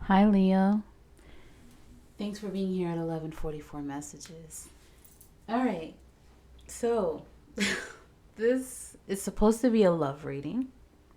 Hi, Leo. Thanks for being here at 11:44 messages. All right. So, this is supposed to be a love reading.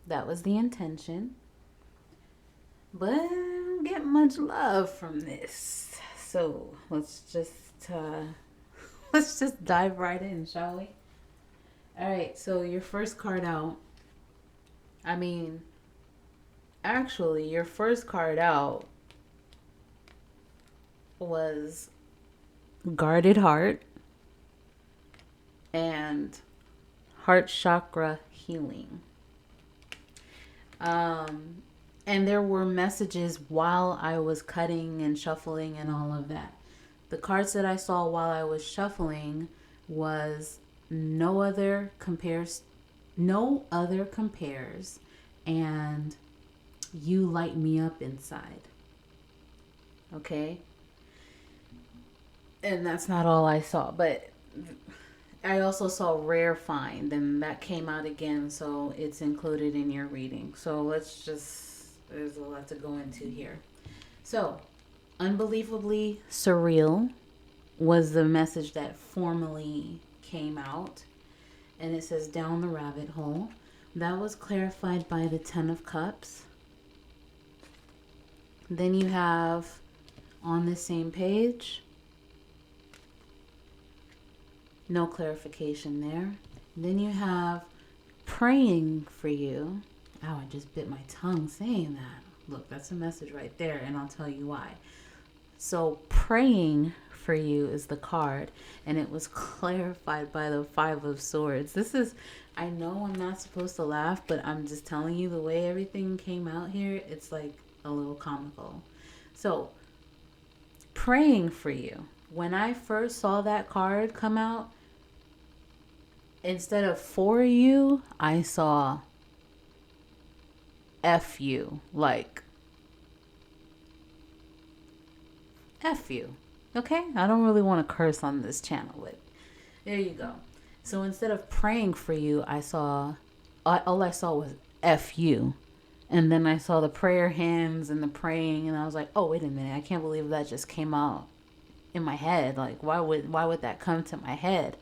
That was the intention. But I don't get much love from this. So, let's just dive right in, shall we? All right. So, your first card out. I mean, actually, your first card out was Guarded Heart and Heart Chakra Healing. Um, and there were messages while I was cutting and shuffling and all of that. The cards that I saw while I was shuffling was no other compares, no other compares, and you light me up inside. Okay, and that's not all I saw, but I also saw rare find, and that came out again, so it's included in your reading. So there's a lot to go into here. So, unbelievably surreal was the message that formally came out, and it says down the rabbit hole. That was clarified by the Ten of Cups. Then you have on the same page, no clarification there. Then you have praying for you. Oh, I just bit my tongue saying that. Look, that's a message right there, and I'll tell you why. So, praying for you is the card, and it was clarified by the Five of Swords. I know I'm not supposed to laugh, but I'm just telling you the way everything came out here, it's like a little comical. So, praying for you. When I first saw that card come out, instead of for you, I saw F you. Like, F you. Okay? I don't really want to curse on this channel, but there you go. So instead of praying for you, all I saw was F you. And then I saw the prayer hands and the praying, and I was like, oh, wait a minute. I can't believe that just came out in my head. Like, why would that come to my head?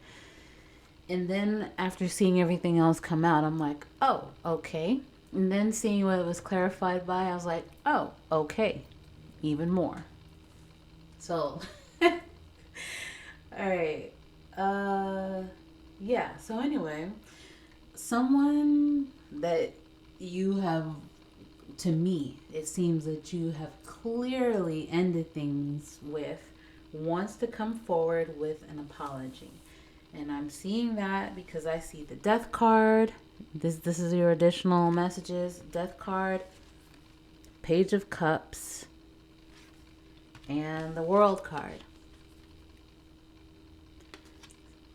And then after seeing everything else come out, I'm like, oh, okay. And then seeing what it was clarified by, I was like, oh, okay. Even more. So, all right. Uh, yeah. So anyway, someone that you have, to me, it seems that you have clearly ended things with, wants to come forward with an apology. And I'm seeing that because I see the death card. This is your additional messages. Death card, Page of Cups, and the World card.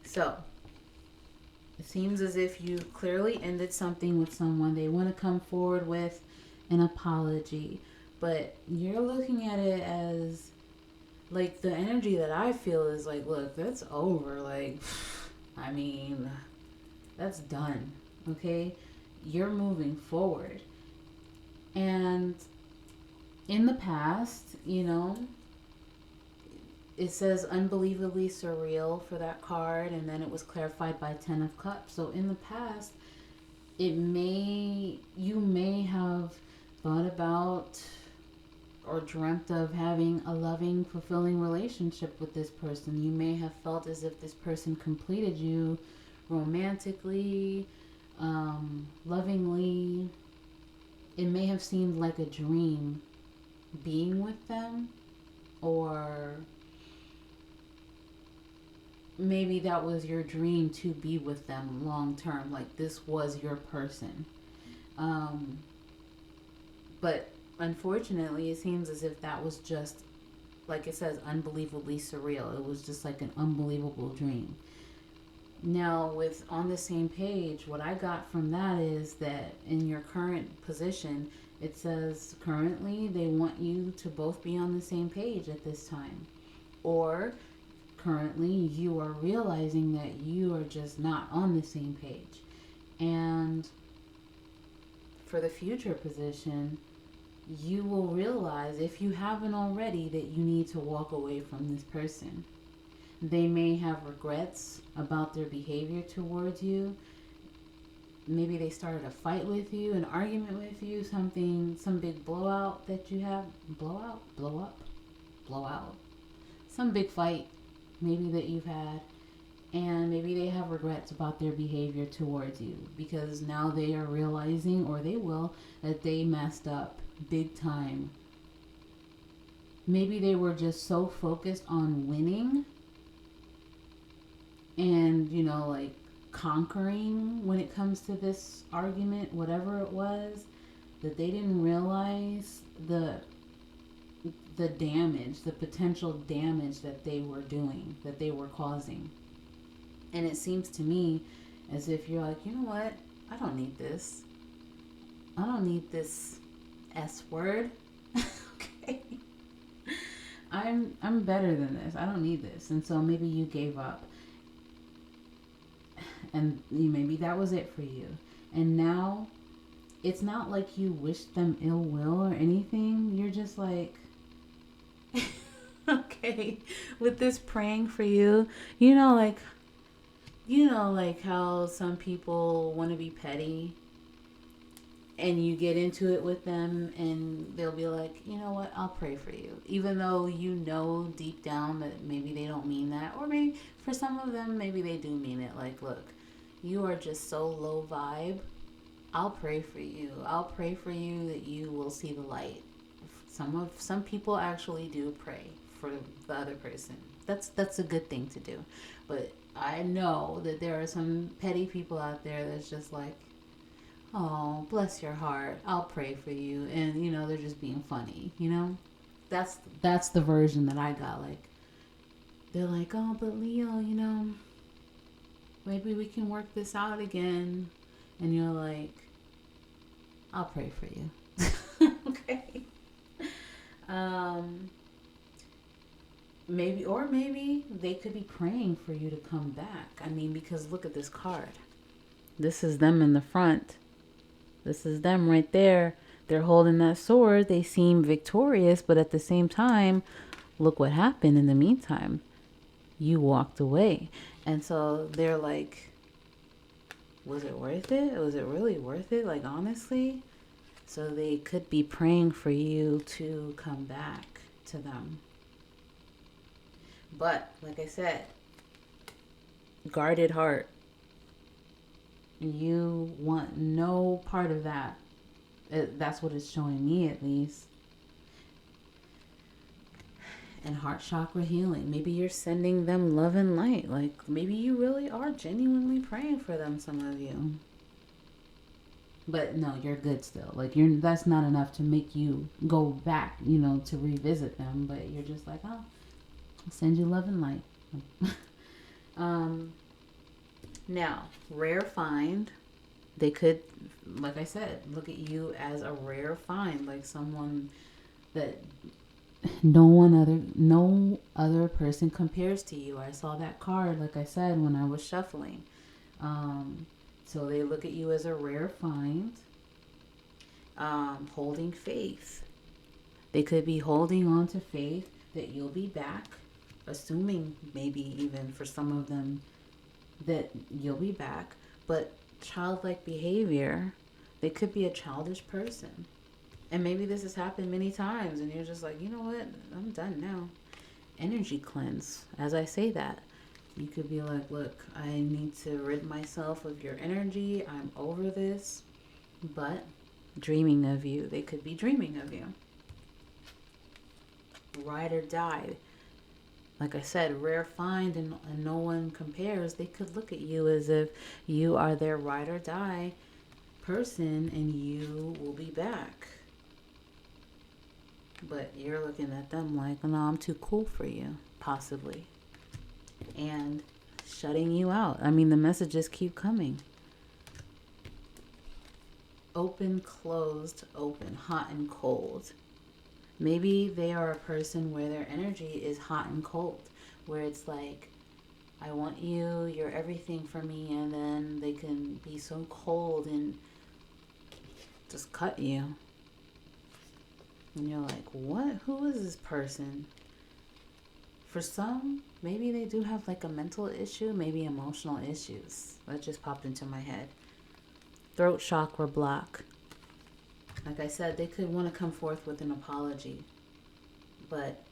So, it seems as if you clearly ended something with someone. They want to come forward with an apology. But you're looking at it as, like, the energy that I feel is like, look, that's over. Like, I mean, that's done. Okay? You're moving forward. And in the past, it says unbelievably surreal for that card, and then it was clarified by Ten of Cups. So in the past, you may have thought about or dreamt of having a loving, fulfilling relationship with this person. You may have felt as if this person completed you romantically, lovingly. It may have seemed like a dream being with them, or maybe that was your dream to be with them long term. Like, this was your person. Um, but unfortunately, it seems as if that was just, like it says, unbelievably surreal. It was just like an unbelievable dream. Now, with on the same page, what I got from that is that in your current position, it says currently they want you to both be on the same page at this time. Or currently you are realizing that you are just not on the same page. And for the future position, you will realize, if you haven't already, that you need to walk away from this person. They may have regrets about their behavior towards you. Maybe they started a fight with you, an argument with you, something, some big blowout that you have. Blowout? Blow up? Blowout. Some big fight, maybe, that you've had. And maybe they have regrets about their behavior towards you because now they are realizing, or they will, that they messed up big time. Maybe they were just so focused on winning and, like conquering when it comes to this argument, whatever it was, that they didn't realize the damage, the potential damage that they were doing, that they were causing. And it seems to me as if you're like, you know what? I don't need this. I don't need this S word. Okay. I'm better than this. I don't need this. And so maybe you gave up. And maybe that was it for you. And now it's not like you wish them ill will or anything. You're just like, okay, with this praying for you, like how some people want to be petty, and you get into it with them and they'll be like, you know what, I'll pray for you, even though you know deep down that maybe they don't mean that, or maybe for some of them maybe they do mean it. Like, look, you are just so low vibe. I'll pray for you. I'll pray for you that you will see the light. Some people actually do pray for the other person. That's a good thing to do. But I know that there are some petty people out there that's just like, oh, bless your heart, I'll pray for you, and they're just being funny. That's the version that I got. Like, they're like, oh, but Leo, maybe we can work this out again, and you're like, I'll pray for you. Okay. Maybe they could be praying for you to come back. I mean, because look at this card. This is them in the front. This is them right there. They're holding that sword. They seem victorious, but at the same time, look what happened in the meantime. You walked away. And so they're like, was it worth it? Was it really worth it? Like, honestly? So they could be praying for you to come back to them. But, like I said, guarded heart. You want no part of that. That's what it's showing me, at least. And heart chakra healing. Maybe you're sending them love and light. Like, maybe you really are genuinely praying for them, some of you. But no, you're good still. Like, that's not enough to make you go back, to revisit them. But you're just like, oh, I'll send you love and light. Now, rare find. They could, like I said, look at you as a rare find, like someone that no other person compares to you. I saw that card, like I said, when I was shuffling. So they look at you as a rare find. Holding faith. They could be holding on to faith that you'll be back, assuming maybe even for some of them that you'll be back. But childlike behavior, they could be a childish person. And maybe this has happened many times and you're just like, you know what, I'm done now. Energy cleanse. As I say that, you could be like, look, I need to rid myself of your energy. I'm over this. But dreaming of you. They could be dreaming of you. Ride or die. Like I said, rare find, and no one compares. They could look at you as if you are their ride or die person and you will be back. But you're looking at them like, no, I'm too cool for you, possibly. And shutting you out. I mean, the messages keep coming. Open, closed, open, hot and cold. Maybe they are a person where their energy is hot and cold, where it's like, I want you, you're everything for me, and then they can be so cold and just cut you. And you're like, what? Who is this person? For some, maybe they do have like a mental issue, maybe emotional issues. That just popped into my head. Throat chakra block. Like I said, they could want to come forth with an apology, but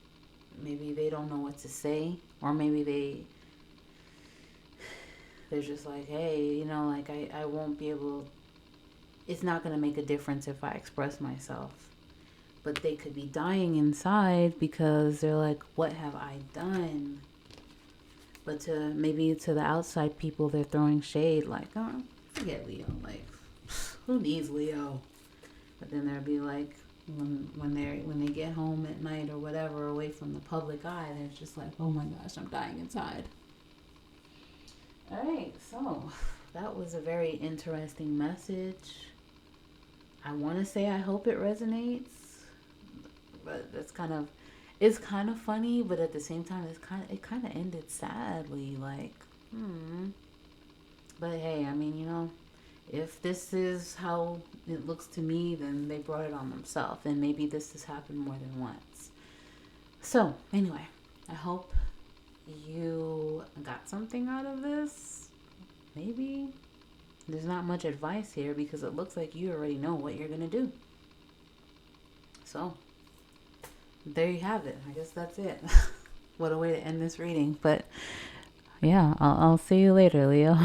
maybe they don't know what to say, or maybe they're just like, hey, like I won't be able, it's not going to make a difference if I express myself. But they could be dying inside because they're like, what have I done? But to the outside people, they're throwing shade like, oh, forget Leo. Like, who needs Leo? But then they'll be like, when they get home at night or whatever, away from the public eye, they're just like, oh my gosh, I'm dying inside. All right, so that was a very interesting message. I want to say I hope it resonates, but it's kind of funny, but at the same time, it kind of ended sadly. Like, But hey, I mean, if this is how it looks to me, then they brought it on themselves, and maybe this has happened more than once. So anyway, I hope you got something out of this. Maybe there's not much advice here because it looks like you already know what you're gonna do. So there you have it. I guess that's it. What a way to end this reading. But yeah, I'll see you later, Leo.